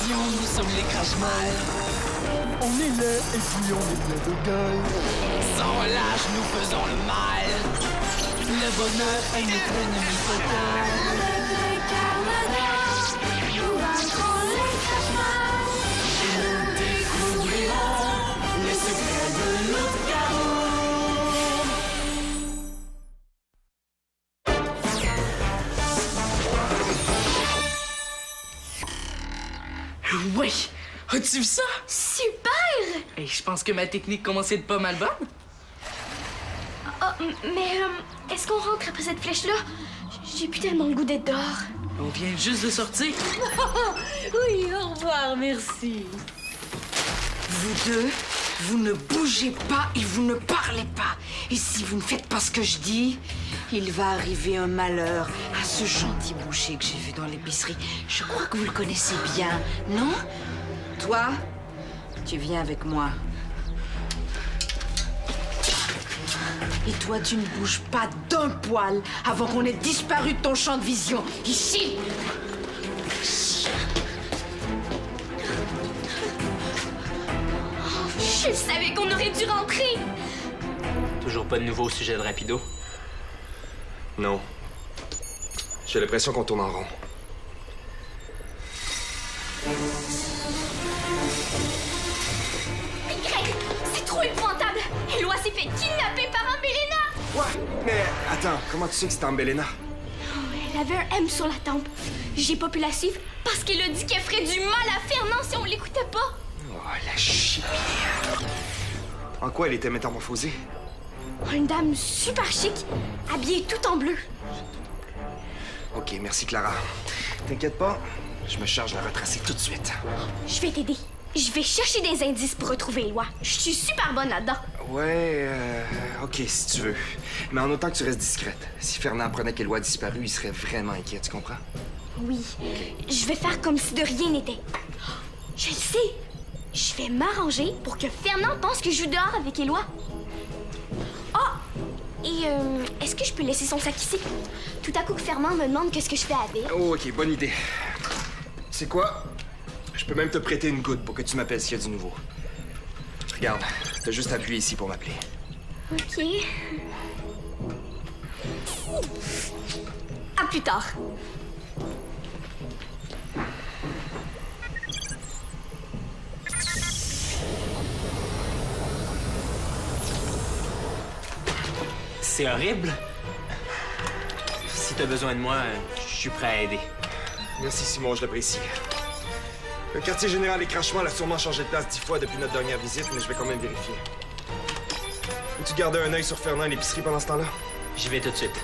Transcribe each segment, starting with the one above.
vision, nous sommes les crash-mal. On est laid et puis on est plein de gueule. Sans relâche, nous faisons le mal. Le bonheur est notre ennemi total. Nous vaincrons les crash-mal. Et nous découvrirons les secrets de notre chaos. Ouais! As-tu vu ça? Super! Hey, je pense que ma technique commence à être pas mal bonne. Ah, mais est-ce qu'on rentre après cette flèche-là? J'ai plus tellement le goût d'être dehors. On vient juste de sortir. Oui, au revoir, merci. Vous deux, vous ne bougez pas et vous ne parlez pas. Et si vous ne faites pas ce que je dis, il va arriver un malheur à ce gentil boucher que j'ai vu dans l'épicerie. Je crois que vous le connaissez bien, non? Toi, tu viens avec moi. Et toi, tu ne bouges pas d'un poil avant qu'on ait disparu de ton champ de vision. Ici! Je savais qu'on aurait dû rentrer! Toujours pas de nouveau au sujet de Rapido? Non. J'ai l'impression qu'on tourne en rond. Mais Greg, c'est trop épouvantable! Eloi s'est fait kidnapper par Ambelena! Ouais, mais attends, comment tu sais que c'était Ambelena? Elle avait un M sur la tempe. J'ai pas pu la suivre parce qu'elle a dit qu'elle ferait du mal à Fernand si on l'écoutait pas. Oh, la chipière. En quoi elle était métamorphosée? Une dame super chic, habillée tout en bleu. Ok, merci Clara. T'inquiète pas, je me charge de la retracer tout de suite. Je vais t'aider. Je vais chercher des indices pour retrouver Eloi. Je suis super bonne là-dedans. Ouais, ok, si tu veux. Mais en autant que tu restes discrète. Si Fernand apprenait qu'Eloi a disparu, il serait vraiment inquiet, tu comprends? Oui. Je vais faire comme si de rien n'était. Je le sais. Je vais m'arranger pour que Fernand pense que je joue dehors avec Eloi. Ah! Et est-ce que je peux laisser son sac ici? Tout à coup que Fernand me demande qu'est-ce que je fais avec. Oh, ok, bonne idée. Tu sais quoi? Je peux même te prêter une goutte pour que tu m'appelles s'il y a du nouveau. Regarde, t'as juste appuyé ici pour m'appeler. Ok. À plus tard. C'est horrible. Si t'as besoin de moi, je suis prêt à aider. Merci Simon, je l'apprécie. Le quartier général des crachements a sûrement changé de place 10 fois depuis notre dernière visite, mais je vais quand même vérifier. Peux-tu garder un œil sur Fernand et l'épicerie pendant ce temps-là? J'y vais tout de suite.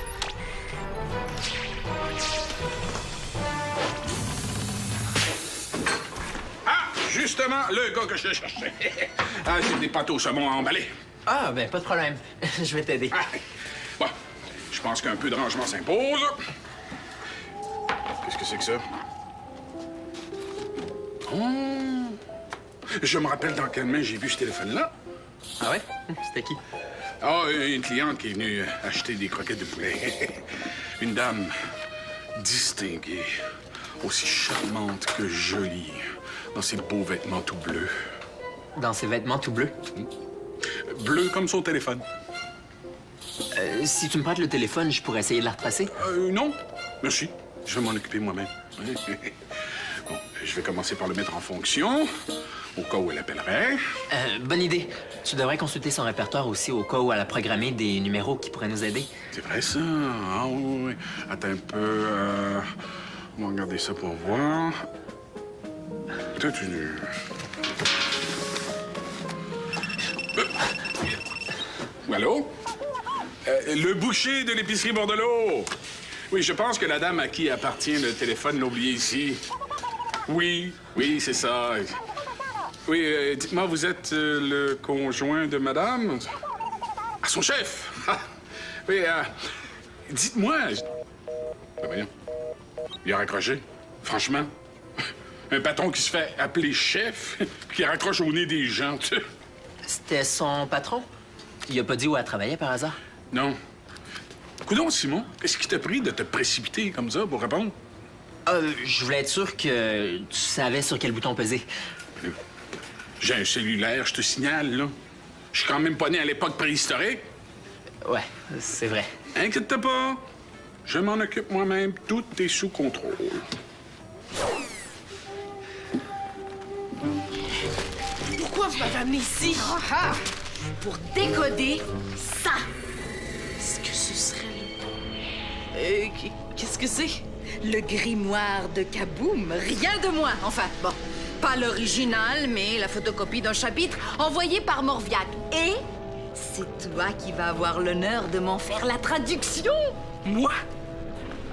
Ah, justement, le gars que je cherchais. Ah, j'ai des pâtes au saumon à emballer. Ah, ben pas de problème. Je vais t'aider. Ah, bon, je pense qu'un peu de rangement s'impose. Qu'est-ce que c'est que ça? Oh! Je me rappelle dans quelle main j'ai vu ce téléphone-là. Ah ouais? C'était qui? Ah, une cliente qui est venue acheter des croquettes de poulet. Une dame distinguée, aussi charmante que jolie, dans ses beaux vêtements tout bleus. Dans ses vêtements tout bleus? Bleu comme son téléphone. Si tu me prêtes le téléphone, je pourrais essayer de la retracer. Non. Merci. Je vais m'en occuper moi-même. Bon, je vais commencer par le mettre en fonction, au cas où elle appellerait. Bonne idée. Tu devrais consulter son répertoire aussi au cas où elle a programmé des numéros qui pourraient nous aider. C'est vrai, ça? Ah oui, oui. Attends un peu. On va regarder ça pour voir. Toi, tu... Allô? Le boucher de l'épicerie Bordelot. Oui, je pense que la dame à qui appartient le téléphone l'a oublié ici. Oui, c'est ça. Oui, dites-moi, vous êtes le conjoint de madame? Ah, son chef! Ah, oui, dites-moi... Ben voyons, il a raccroché, franchement. Un patron qui se fait appeler chef, qui raccroche au nez des gens, tu sais. C'était son patron? Il a pas dit où elle travaillait par hasard? Non. Coudonc, Simon, qu'est-ce qui t'a pris de te précipiter comme ça pour répondre? Je voulais être sûr que tu savais sur quel bouton peser. J'ai un cellulaire, je te signale, là. Je suis quand même pas né à l'époque préhistorique. Ouais, c'est vrai. Inquiète-toi pas. Je m'en occupe moi-même. Tout est sous contrôle. Pourquoi vous m'avez amené ici? Pour décoder ça. Est-ce que ce serait qu'est-ce que c'est? Le grimoire de Kaboom, rien de moins. Enfin, bon, pas l'original, mais la photocopie d'un chapitre envoyé par Morviac. Et c'est toi qui vas avoir l'honneur de m'en faire la traduction. Moi?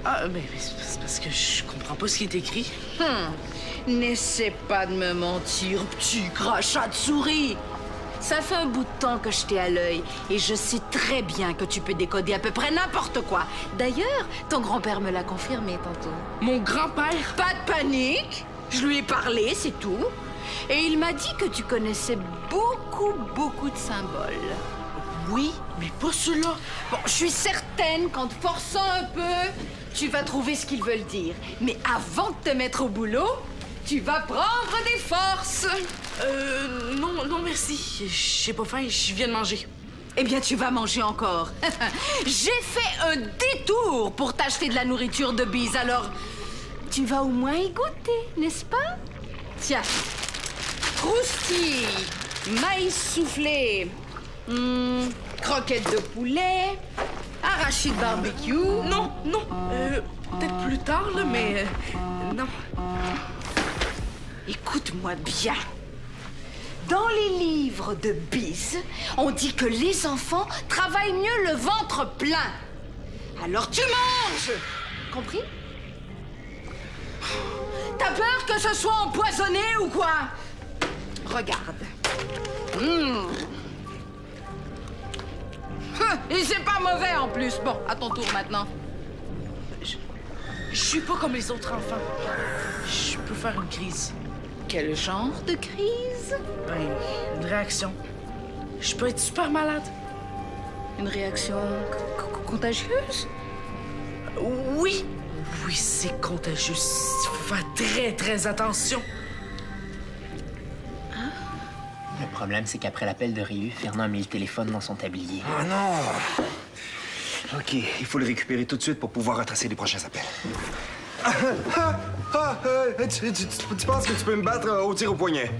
Ah, mais c'est parce que je comprends pas ce qui est écrit. N'essaie pas de me mentir, petit crachat de souris. Ça fait un bout de temps que je t'ai à l'œil et je sais très bien que tu peux décoder à peu près n'importe quoi. D'ailleurs, ton grand-père me l'a confirmé tantôt. Mon grand-père? Pas de panique. Je lui ai parlé, c'est tout. Et il m'a dit que tu connaissais beaucoup de symboles. Oui, mais pas ceux-là. Bon, je suis certaine qu'en te forçant un peu, tu vas trouver ce qu'ils veulent dire. Mais avant de te mettre au boulot, tu vas prendre des forces. Non, merci. J'ai pas faim, je viens de manger. Eh bien, tu vas manger encore. J'ai fait un détour pour t'acheter de la nourriture de bise, alors tu vas au moins y goûter, n'est-ce pas? Tiens, croustille, maïs soufflé, croquettes de poulet, arachide barbecue. Non, peut-être plus tard, là, mais non. Écoute-moi bien. Dans les livres de bise, on dit que les enfants travaillent mieux le ventre plein. Alors tu manges! Compris? T'as peur que ce soit empoisonné ou quoi? Regarde. Et c'est pas mauvais en plus. Bon, à ton tour maintenant. Je suis pas comme les autres enfants. Je peux faire une crise. Quel genre de crise? Ben, une réaction. Je peux être super malade. Une réaction contagieuse? Oui, c'est contagieux. Il faut faire très attention. Le problème, c'est qu'après l'appel de Ryu, Fernand a mis le téléphone dans son tablier. Oh non! OK, il faut le récupérer tout de suite pour pouvoir retracer les prochains appels. Tu penses que tu peux me battre au tir au poignet?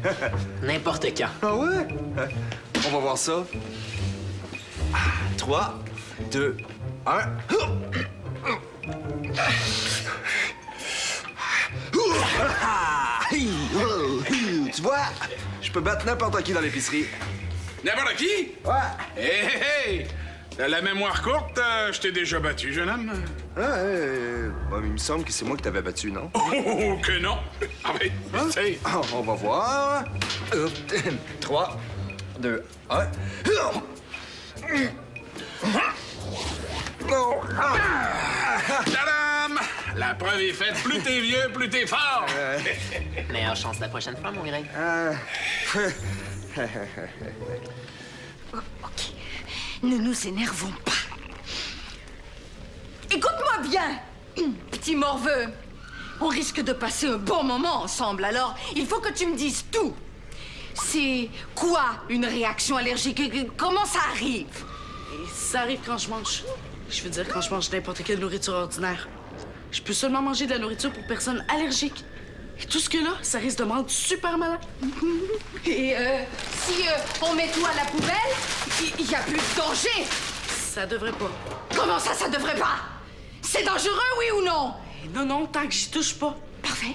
N'importe quand. Ah ouais? On va voir ça. 3, 2, 1. Tu vois? Je peux battre n'importe qui dans l'épicerie. N'importe qui? Ouais. Hey! T'as la mémoire courte, je t'ai déjà battu, jeune homme. Il me semble que c'est moi qui t'avais battu, non? Oh, que non! Ah oui, essaye. On va voir. 3, 2, 1. Tadam! La preuve est faite. Plus t'es vieux, plus t'es fort. Meilleure chance la prochaine fois, mon Greg. OK. Ne nous énervons pas. Écoute-moi bien, petit morveux. On risque de passer un bon moment ensemble, alors il faut que tu me dises tout. C'est quoi une réaction allergique? Comment ça arrive? Et ça arrive quand je mange. Je veux dire, quand je mange n'importe quelle nourriture ordinaire. Je peux seulement manger de la nourriture pour personnes allergiques. Et tout ce que là, ça risque de me rendre super malade. Et si on met tout à la poubelle, il n'y a plus de danger. Ça devrait pas. Comment ça devrait pas? C'est dangereux, oui ou non? Et non, tant que j'y touche pas. Parfait.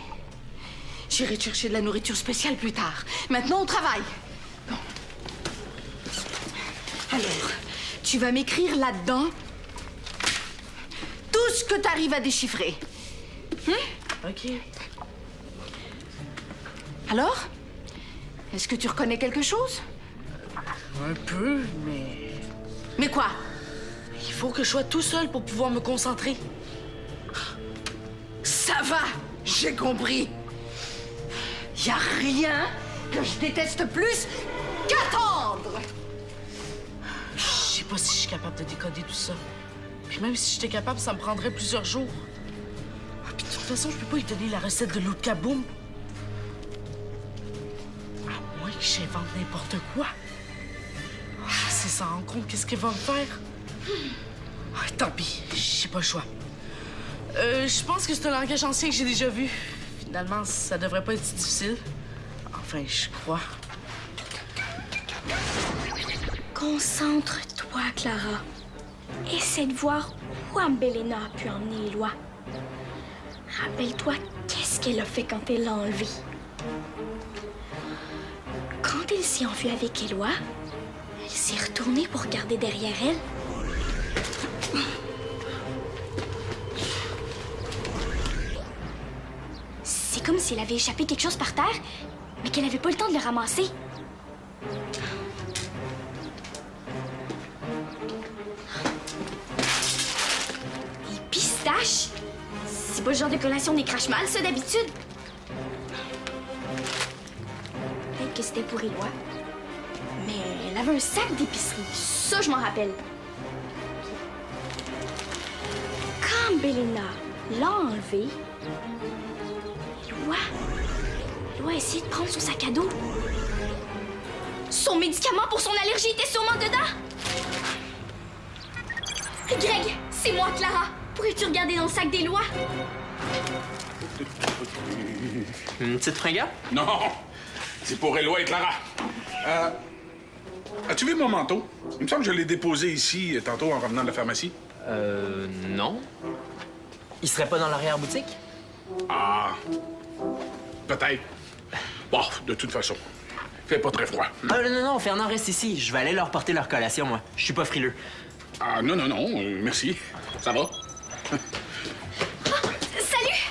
J'irai chercher de la nourriture spéciale plus tard. Maintenant, on travaille. Bon. Alors, tu vas m'écrire là-dedans tout ce que tu arrives à déchiffrer. OK. Alors? Est-ce que tu reconnais quelque chose? Un peu, mais... Mais quoi? Il faut que je sois tout seul pour pouvoir me concentrer. Ça va, j'ai compris. Y a rien que je déteste plus qu'attendre. Je sais pas si je suis capable de décoder tout ça. Puis même si j'étais capable, ça me prendrait plusieurs jours. Ah, puis de toute façon, je peux pas lui donner la recette de l'eau de kaboom. À moins que j'invente n'importe quoi. Si ça rend compte, qu'est-ce qu'il va me faire? Tant pis, j'ai pas le choix. Je pense que c'est un langage ancien que j'ai déjà vu. Finalement, ça devrait pas être si difficile. Enfin, je crois. Concentre-toi, Clara. Essaie de voir où Ambelena a pu emmener Éloi. Rappelle-toi qu'est-ce qu'elle a fait quand elle l'a enlevé. Quand elle s'est enfuie avec Éloi, elle s'est retournée pour regarder derrière elle. C'est comme s'il avait échappé quelque chose par terre, mais qu'elle n'avait pas le temps de le ramasser. Des pistaches? C'est pas le genre de collation des crache-mal, ça, d'habitude. Peut-être que c'était pour Éloi. Mais elle avait un sac d'épicerie. Ça, je m'en rappelle. Quand Ambelena l'a enlevé, Éloi a essayé de prendre son sac à dos. Son médicament pour son allergie était sûrement dedans. Greg, c'est moi, Clara. Pourrais-tu regarder dans le sac d'Éloi? Une petite fringale? Non! C'est pour Éloi et Clara. As-tu vu mon manteau? Il me semble que je l'ai déposé ici tantôt en revenant de la pharmacie. Non. Il serait pas dans l'arrière-boutique? Ah, peut-être. Bon, de toute façon, fait pas très froid. Non, Fernand reste ici. Je vais aller leur porter leur collation, moi. Je suis pas frileux. Ah, non, merci. Ça va? Salut!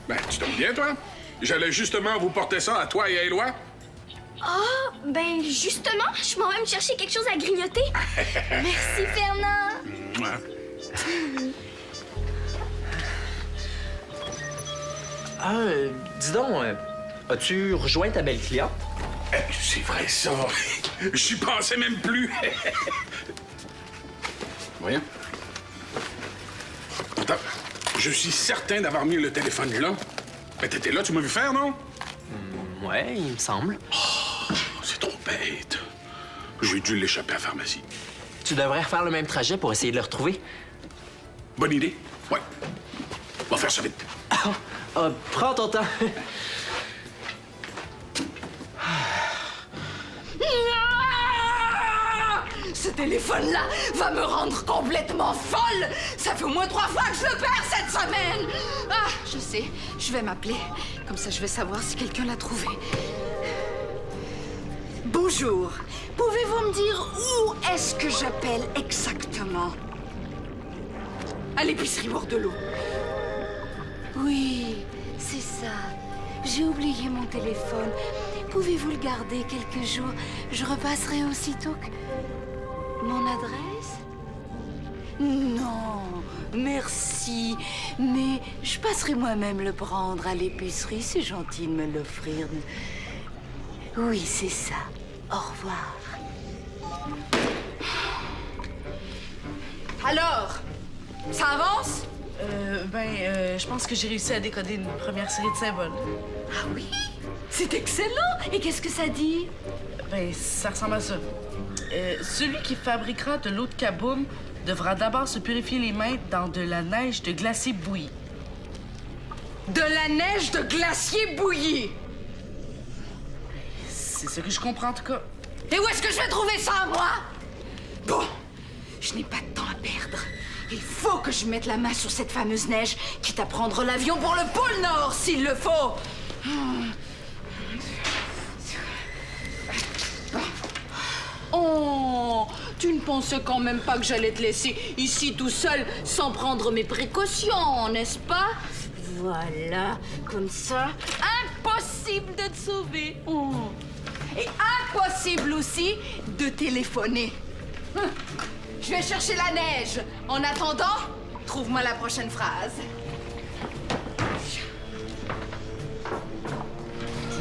Ben, tu tombes bien, toi? J'allais justement vous porter ça à toi et à Éloi. Ah, ben justement, je m'en vais me chercher quelque chose à grignoter. Merci, Fernand. Mouah. Dis donc, as-tu rejoint ta belle cliente? C'est vrai, ça. J'y pensais même plus. Voyons. Attends, je suis certain d'avoir mis le téléphone là. Ben, t'étais là, tu m'as vu faire, non? Ouais, il me semble. Oh, c'est trop bête. J'ai dû l'échapper à la pharmacie. Tu devrais refaire le même trajet pour essayer de le retrouver. Bonne idée. Ouais. On va faire ça vite. Prends ton temps. Ce téléphone-là va me rendre complètement folle! Ça fait au moins 3 fois que je le perds cette semaine! Ah, je sais, je vais m'appeler. Comme ça, je vais savoir si quelqu'un l'a trouvé. Bonjour. Pouvez-vous me dire où est-ce que j'appelle exactement? À l'épicerie Bordelot. Oui, c'est ça. J'ai oublié mon téléphone. Pouvez-vous le garder quelques jours? Je repasserai aussitôt que... Mon adresse? Non, merci. Mais je passerai moi-même le prendre à l'épicerie. C'est gentil de me l'offrir. Oui, c'est ça. Au revoir. Alors, ça avance? Je pense que j'ai réussi à décoder une première série de symboles. Ah oui? C'est excellent! Et qu'est-ce que ça dit? Ça ressemble à ça. Celui qui fabriquera de l'eau de kaboom devra d'abord se purifier les mains dans de la neige de glacier bouilli. De la neige de glacier bouilli! C'est ce que je comprends, en tout cas. Et où est-ce que je vais trouver ça, moi? Bon, je n'ai pas de temps à perdre. Il faut que je mette la main sur cette fameuse neige, quitte à prendre l'avion pour le pôle Nord, s'il le faut. Oh, tu ne pensais quand même pas que j'allais te laisser ici tout seul, sans prendre mes précautions, n'est-ce pas? Voilà, comme ça, impossible de te sauver. Oh. Et impossible aussi de téléphoner. Je vais chercher la neige. En attendant, trouve-moi la prochaine phrase.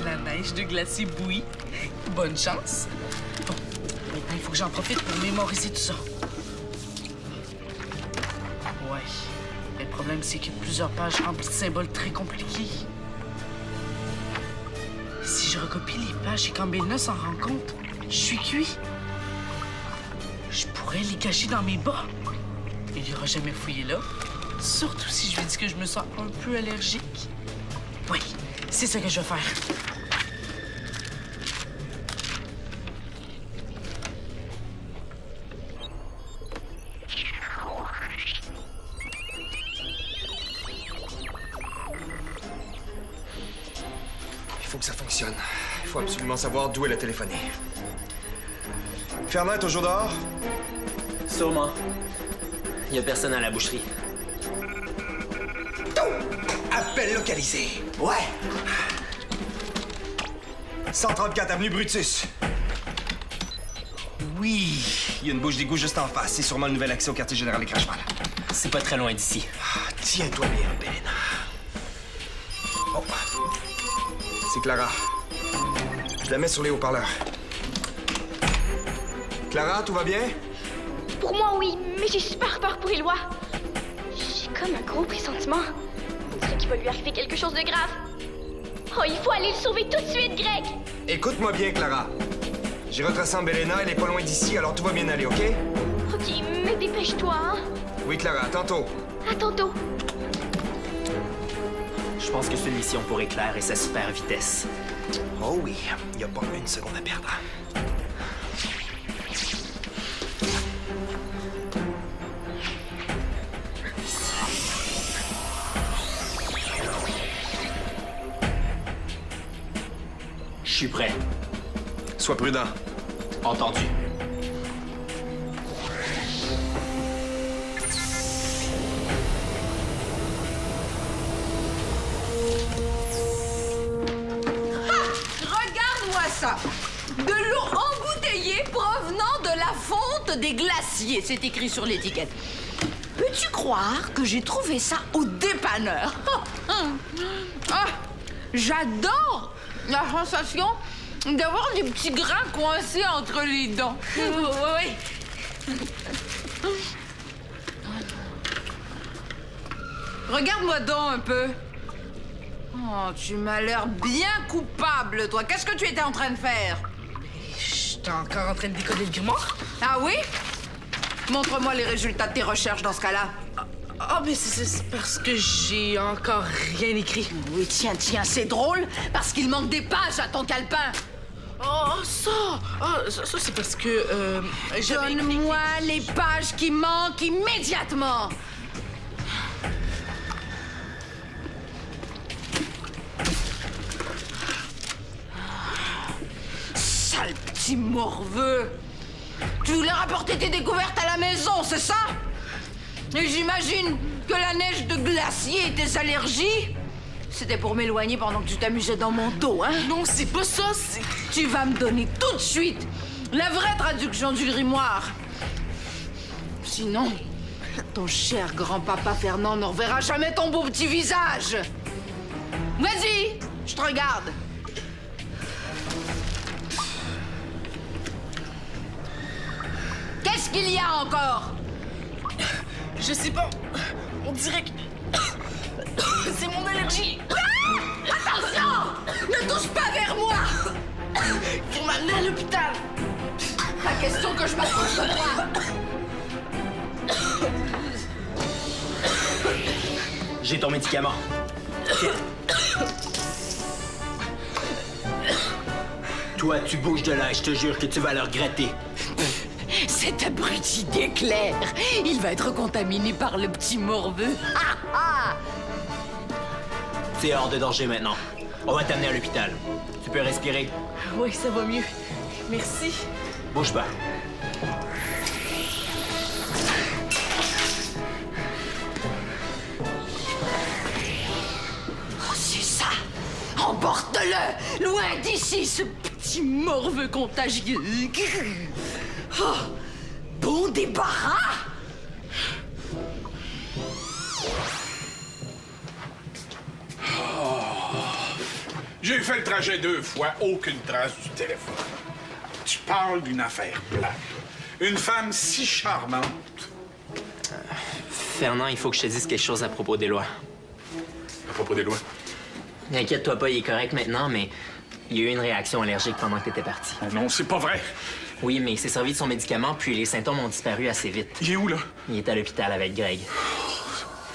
La neige de glacier bouilli. Bonne chance. Bon, maintenant, il faut que j'en profite pour mémoriser tout ça. Ouais, problème, c'est qu'il y a plusieurs pages remplies de symboles très compliqués. Si je recopie les pages et quand Bélina s'en rend compte, je suis cuit. Je pourrais les cacher dans mes bas. Il n'ira jamais fouiller là. Surtout si je lui dis que je me sens un peu allergique. Oui, c'est ça que je vais faire. Il faut que ça fonctionne. Il faut absolument savoir d'où elle a téléphoné. Fernand est toujours dehors? Sûrement. Il y a personne à la boucherie. Appel localisé. Ouais. 134 avenue Brutus. Oui, il y a une bouche d'égout juste en face. C'est sûrement le nouvel accès au quartier général des Crashman. C'est pas très loin d'ici. Tiens-toi bien, Bélina. Oh. C'est Clara. Je la mets sur les haut-parleurs. Clara, tout va bien? Pour moi, oui, mais j'ai super peur pour Éloi. J'ai comme un gros pressentiment. On dirait qu'il va lui arriver quelque chose de grave. Oh, il faut aller le sauver tout de suite, Greg! Écoute-moi bien, Clara. J'ai retracé en Bélina, elle est pas loin d'ici, alors tout va bien aller, OK? OK, mais dépêche-toi, hein? Oui, Clara, à tantôt. À tantôt. Je pense que c'est une mission pour Éclair et sa super vitesse. Oh oui, il n'y a pas une seconde à perdre. Je suis prêt. Sois prudent. Entendu. Regarde-moi ça! De l'eau embouteillée provenant de la fonte des glaciers, c'est écrit sur l'étiquette. Peux-tu croire que j'ai trouvé ça au dépanneur? Ah, j'adore la sensation d'avoir des petits grains coincés entre les dents. Oui. Regarde-moi donc un peu. Oh, tu m'as l'air bien coupable, toi. Qu'est-ce que tu étais en train de faire? J'étais encore en train de décoder le grimoire. Ah oui? Montre-moi les résultats de tes recherches dans ce cas-là. Ah, mais c'est parce que j'ai encore rien écrit. Oui, tiens, c'est drôle, parce qu'il manque des pages à ton calepin. Oh, ça! Ah, ça c'est parce que, j'avais écrit... Donne-moi les pages qui manquent immédiatement. Sale petit morveux. Tu voulais rapporter tes découvertes à la maison, c'est ça? Et j'imagine que la neige de glacier et tes allergies, c'était pour m'éloigner pendant que tu t'amusais dans mon dos, hein? Non, c'est pas ça, c'est... Tu vas me donner tout de suite la vraie traduction du grimoire. Sinon, ton cher grand-papa Fernand ne reverra jamais ton beau petit visage. Vas-y, je te regarde. Qu'est-ce qu'il y a encore? Je sais pas. On dirait que... c'est mon allergie. Attention! Ne touche pas vers moi! Pour m'amener à l'hôpital. Pas question que je m'approche de toi. J'ai ton médicament. Tiens. Toi, tu bouges de là et je te jure que tu vas le regretter. Cet abruti d'Éclair, il va être contaminé par le petit morveux. C'est hors de danger maintenant. On va t'amener à l'hôpital. Tu peux respirer. Oui, ça va mieux. Merci. Bouge pas. Oh, c'est ça! Emporte-le! Loin d'ici, ce petit morveux contagieux! Oh, bon débarras! J'ai fait le trajet 2 fois, aucune trace du téléphone. Tu parles d'une affaire plate. Une femme si charmante. Fernand, il faut que je te dise quelque chose à propos d'Éloi. À propos des lois. Inquiète-toi pas, il est correct maintenant, mais il y a eu une réaction allergique pendant que t'étais parti. Ah non, c'est pas vrai. Oui, mais il s'est servi de son médicament, puis les symptômes ont disparu assez vite. Il est où, là? Il est à l'hôpital avec Greg.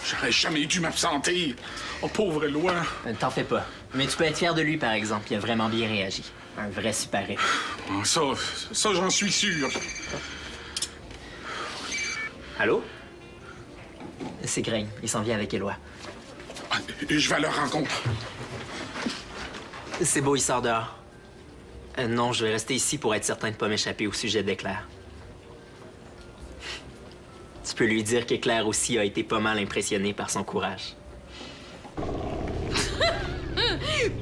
J'aurais jamais dû m'absenter. Oh, pauvre Éloi. T'en fais pas. Mais tu peux être fier de lui, par exemple. Il a vraiment bien réagi. Un vrai super-héros. Oh, ça, j'en suis sûr. Allô? C'est Greg. Il s'en vient avec Éloi. Je vais à leur rencontre. C'est beau, il sort dehors. Non, je vais rester ici pour être certain de pas m'échapper au sujet d'Éclair. Tu peux lui dire qu'Éclair aussi a été pas mal impressionné par son courage.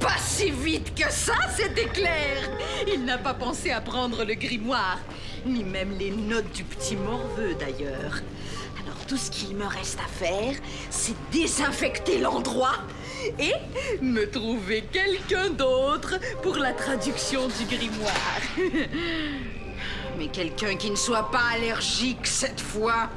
Pas si vite que ça, cet Éclair! Il n'a pas pensé à prendre le grimoire, ni même les notes du petit morveux, d'ailleurs. Alors, tout ce qu'il me reste à faire, c'est désinfecter l'endroit et me trouver quelqu'un d'autre pour la traduction du grimoire. Mais quelqu'un qui ne soit pas allergique cette fois.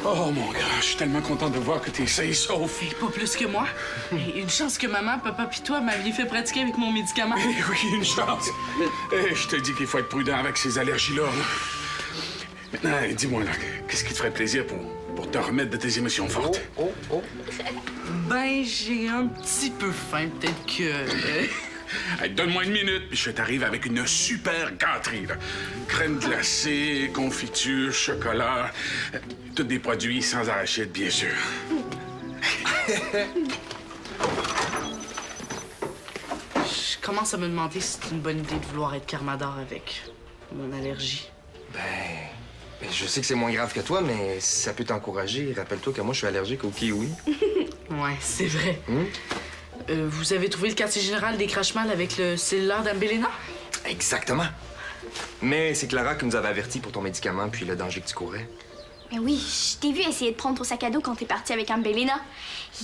Oh, mon gars, je suis tellement content de voir que t'es sain et sauf. Pas plus que moi. Et une chance que maman, papa pis toi m'aviez fait pratiquer avec mon médicament. Eh oui, une chance. Je te dis qu'il faut être prudent avec ces allergies-là. Maintenant, dis-moi, là, qu'est-ce qui te ferait plaisir pour te remettre de tes émotions fortes? Ben, j'ai un petit peu faim. Peut-être que... Hey, donne-moi une minute, puis je t'arrive avec une super gâterie, là. Crème glacée, confiture, chocolat, tous des produits sans arachide, bien sûr. Je commence à me demander si c'est une bonne idée de vouloir être Carmador avec mon allergie. Ben, je sais que c'est moins grave que toi, mais ça peut t'encourager. Rappelle-toi que moi, je suis allergique au kiwi. Ouais, c'est vrai. Vous avez trouvé le quartier général des Crashmal avec le cellulaire d'Ambelena? Exactement. Mais c'est Clara qui nous avait avertis pour ton médicament puis le danger que tu courais. Mais oui, je t'ai vu essayer de prendre ton sac à dos quand t'es parti avec Ambelena.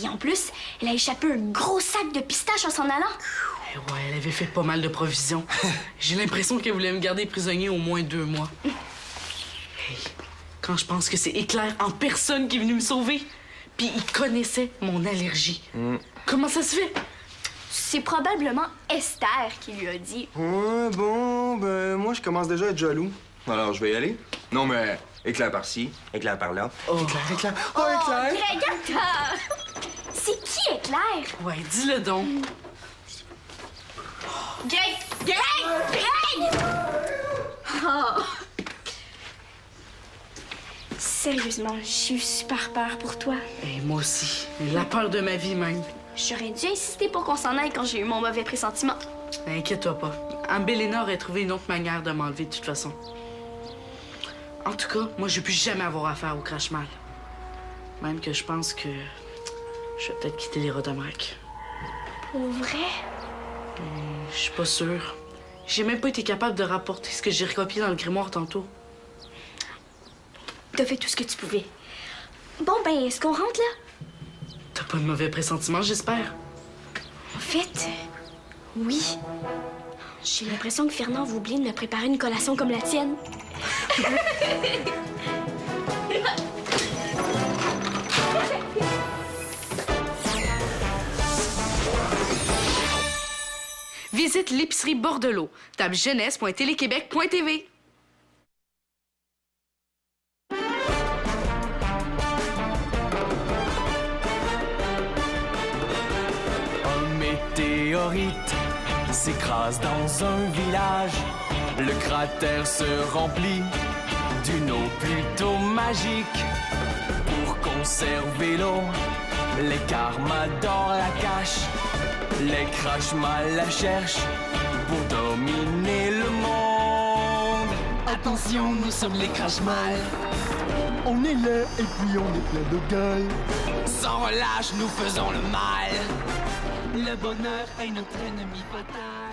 Et en plus, elle a échappé un gros sac de pistaches en s'en allant. Eh ouais, elle avait fait pas mal de provisions. J'ai l'impression qu'elle voulait me garder prisonnier au moins 2 mois. Hey, quand je pense que c'est Éclair en personne qui est venu me sauver, puis il connaissait mon allergie. Comment ça se fait? C'est probablement Esther qui lui a dit. Ouais, bon, ben, moi, je commence déjà à être jaloux. Alors, je vais y aller. Non, mais Éclair par-ci, Éclair par-là. Oh. Éclair. Oh, Éclair! Greg, attends! C'est qui Éclair? Ouais, dis-le donc. Greg! Greg! Oh. Sérieusement, j'ai eu super peur pour toi. Et moi aussi. La peur de ma vie, même. J'aurais dû insister pour qu'on s'en aille quand j'ai eu mon mauvais pressentiment. Inquiète-toi pas. Ambelena aurait trouvé une autre manière de m'enlever de toute façon. En tout cas, moi, je ne vais plus jamais avoir affaire au Crashmal. Même que je pense que je vais peut-être quitter les Rotomrac. Pour vrai? Je suis pas sûre. J'ai même pas été capable de rapporter ce que j'ai recopié dans le grimoire tantôt. T'as fait tout ce que tu pouvais. Bon, ben, est-ce qu'on rentre, là? T'as pas de mauvais pressentiments, j'espère? En fait, oui. J'ai l'impression que Fernand va oublier de me préparer une collation comme la tienne. Visite l'épicerie Bordelot. Tape jeunesse.téléquébec.tv. Météorite s'écrase dans un village. Le cratère se remplit d'une eau plutôt magique. Pour conserver l'eau, les Carmador la cachent. Les Crashmal la cherchent pour dominer le monde. Attention, nous sommes les Crashmal. On est là et puis on est plein de gueule. Sans relâche, nous faisons le mal. Le bonheur est notre ennemi fatal.